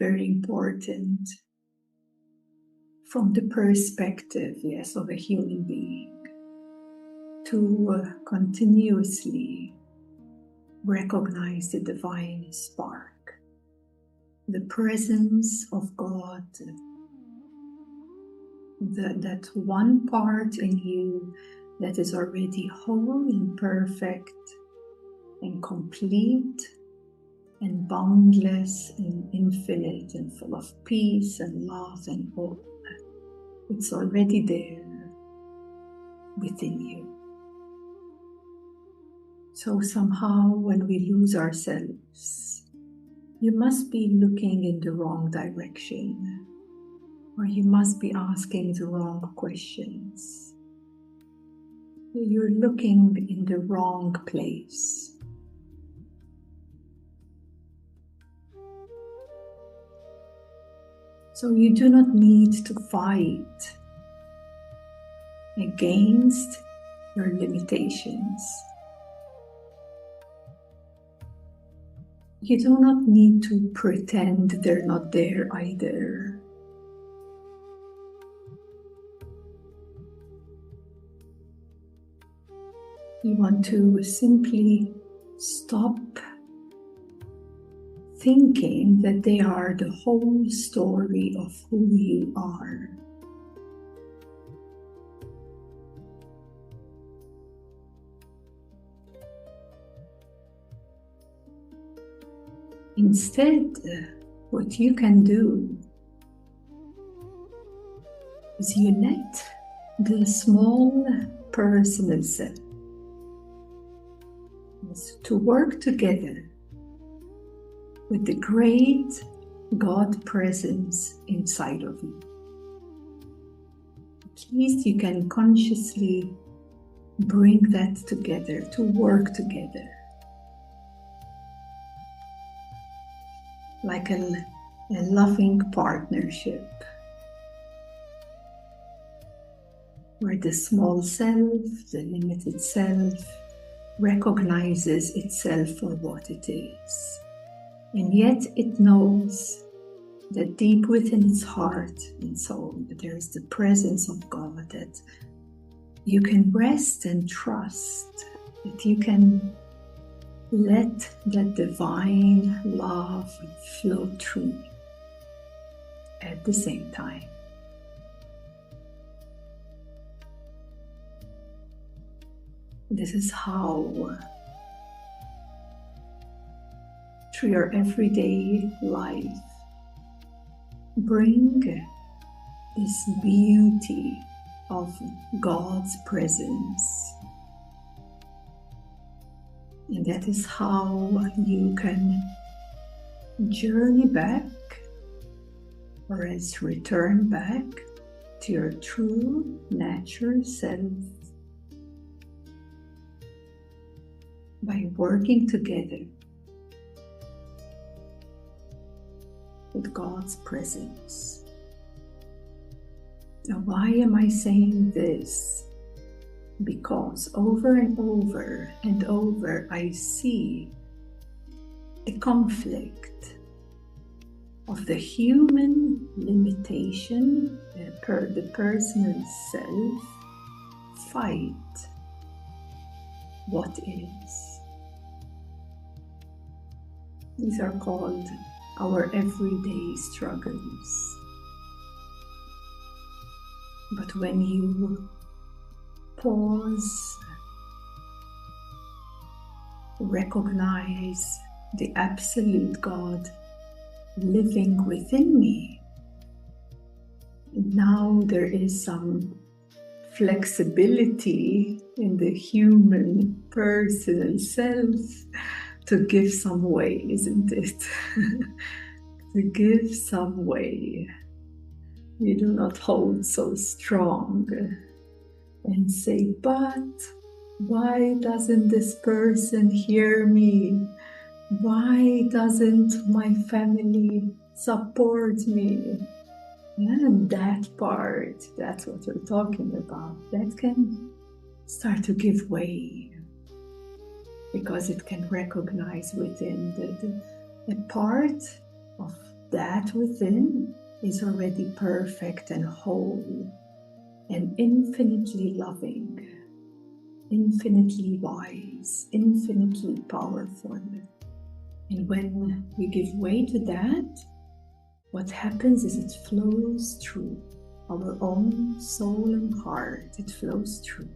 very important from the perspective, yes, of a human being, to continuously recognize the divine spark, the presence of God, that one part in you that is already whole and perfect and complete and boundless and infinite and full of peace and love and hope. It's already there within you. So somehow when we lose ourselves, you must be looking in the wrong direction, or you must be asking the wrong questions. You're looking in the wrong place. So you do not need to fight against your limitations. You do not need to pretend they're not there either. You want to simply stop thinking that they are the whole story of who you are. Instead, what you can do is unite the small personal self to work together with the great God presence inside of you. At least you can consciously bring that together, to work together. Like a loving partnership, where the small self, the limited self, recognizes itself for what it is. And yet it knows that deep within its heart and soul, that there is the presence of God, that you can rest and trust, that you can let that divine love flow through at the same time. This is how, through your everyday life, bring this beauty of God's presence. And that is how you can journey back, or else return back to your true natural self by working together with God's presence. Now, why am I saying this? Because over and over I see a conflict of the human limitation, the personal self fight what is. These are called our everyday struggles. But when you pause, recognize the absolute God living within me, now there is some flexibility in the human personal self to give some way, isn't it? To give some way. You do not hold so strong and say, but why doesn't this person hear me? Why doesn't my family support me? And that part, that's what we're talking about, that can start to give way, because it can recognize within the part of that within is already perfect and whole and infinitely loving, infinitely wise, infinitely powerful. And when we give way to that, what happens is it flows through our own soul and heart. It flows through.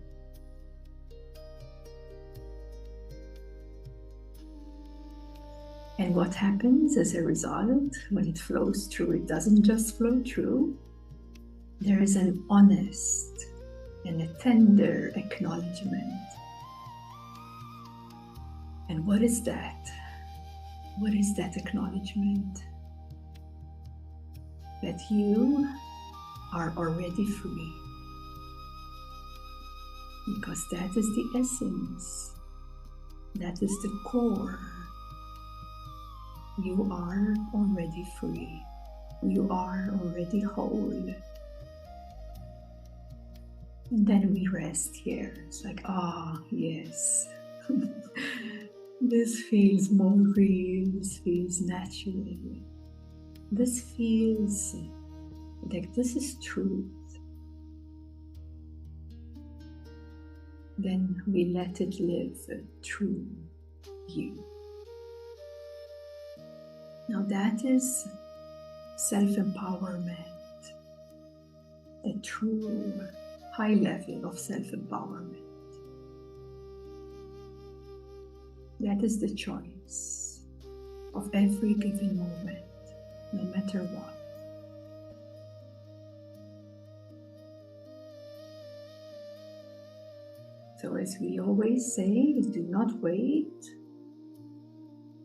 And what happens as a result, when it flows through, it doesn't just flow through. There is an honest and a tender acknowledgement. And what is that? What is that acknowledgement? That you are already free. Because that is the essence. That is the core. You are already free. You are already whole. And then we rest here. It's like, yes. This feels more real. This feels natural. This feels like this is truth. Then we let it live through you. Now that is self-empowerment, the true high level of self-empowerment. That is the choice of every given moment, no matter what. So as we always say, do not wait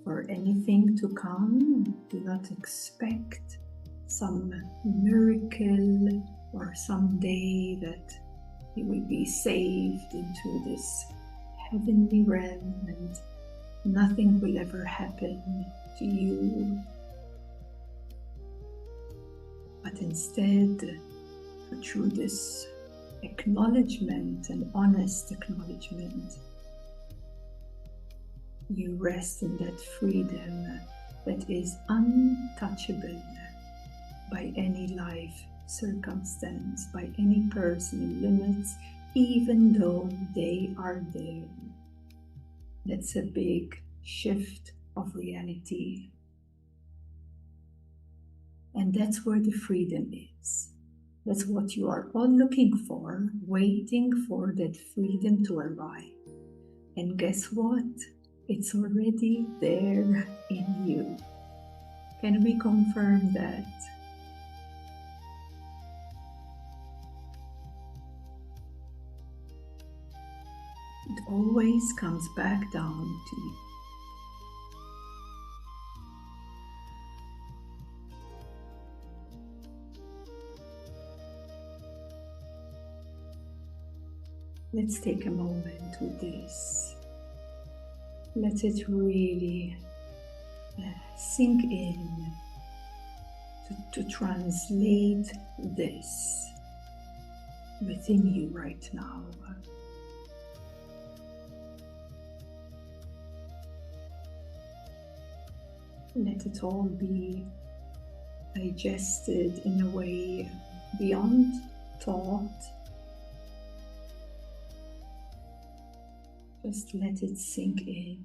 for anything to come. Do not expect some miracle or someday that you will be saved into this heavenly realm and nothing will ever happen to you. But instead, through this acknowledgement and honest acknowledgement, you rest in that freedom that is untouchable by any life circumstance, by any personal limits, even though they are there. That's a big shift of reality. And that's where the freedom is. That's what you are all looking for, waiting for that freedom to arrive. And guess what? It's already there in you. Can we confirm that? It always comes back down to you. Let's take a moment with this. Let it really sink in to translate this within you right now. Let it all be digested in a way beyond thought. Just let it sink in.